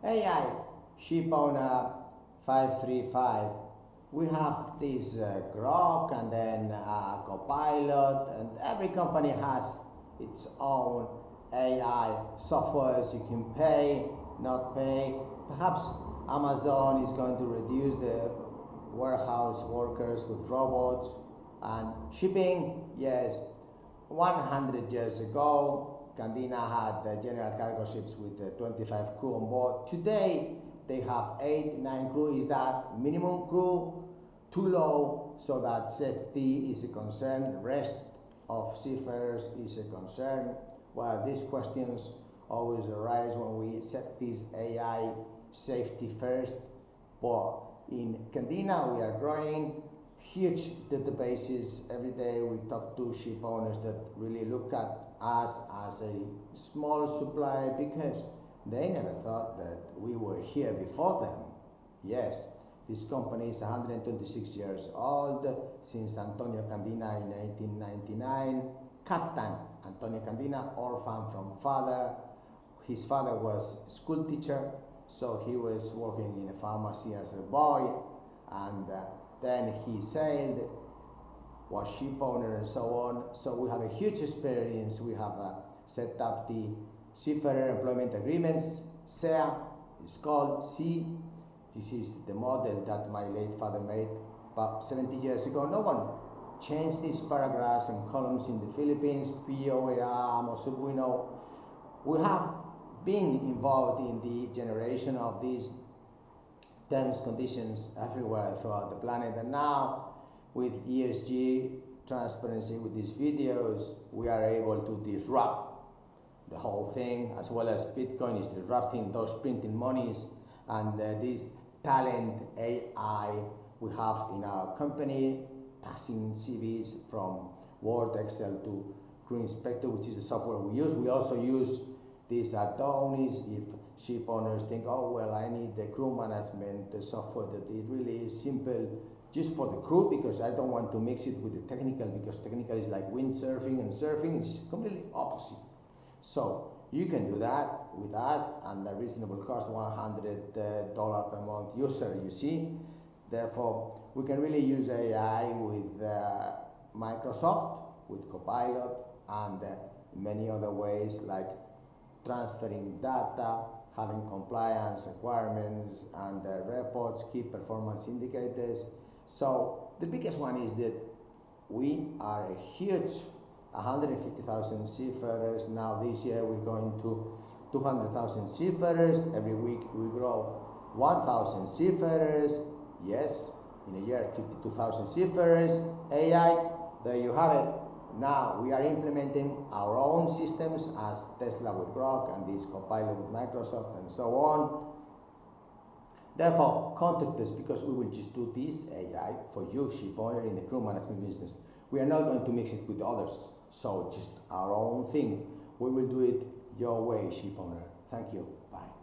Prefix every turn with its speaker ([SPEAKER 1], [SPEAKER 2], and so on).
[SPEAKER 1] AI ShipOwner 535. We have this Grok and then Copilot, and every company has its own AI softwares. You can pay, not pay. Perhaps Amazon is going to reduce the warehouse workers with robots. And shipping, yes, 100 years ago, Candina had general cargo ships with 25 crew on board. Today, they have 8, 9 crew. Is that minimum crew? Too low, so that safety is a concern, rest of seafarers is a concern. Well, these questions always arise when we set this AI safety first. But in Candina, we are growing huge databases. Every day we talk to ship owners that really look at us as a small supplier because they never thought that we were here before them. Yes, this company is 126 years old, since Antonio Candina in 1899. Captain Antonio Candina, orphan from father. His father was a school teacher, so he was working in a pharmacy as a boy, and then he sailed, was ship owner and so on. So we have a huge experience. We have set up the Seafarer Employment Agreements, SEA, it's called C. This is the model that my late father made about 70 years ago. No one changed these paragraphs and columns in the Philippines, POEA, Mosubuino. We have been involved in the generation of these terms, conditions everywhere throughout the planet, and now with ESG transparency, with these videos, we are able to disrupt the whole thing, as well as Bitcoin is disrupting those printing monies, and this talent AI we have in our company, passing CVs from Word, Excel to Crew Inspector, which is the software we use. We also use this at Downey's if ship owners think, oh, well, I need the crew management the software that it really is simple just for the crew, because I don't want to mix it with the technical, because technical is like windsurfing, and surfing is completely opposite. So you can do that with us, and a reasonable cost, $100 per month user, you see. Therefore, we can really use AI with Microsoft, with Copilot, and many other ways like transferring data, having compliance requirements and reports, key performance indicators. So the biggest one is that we are a huge 150,000 seafarers. Now this year we're going to 200,000 seafarers. Every week we grow 1,000 seafarers. Yes, in a year 52,000 seafarers. AI, there you have it. Now we are implementing our own systems as Tesla with Grok and this Copilot with Microsoft and so on. Therefore, contact us, because we will just do this AI for you, ship owner, in the crew management business. We are not going to mix it with others. So just our own thing. We will do it your way, ship owner. Thank you. Bye.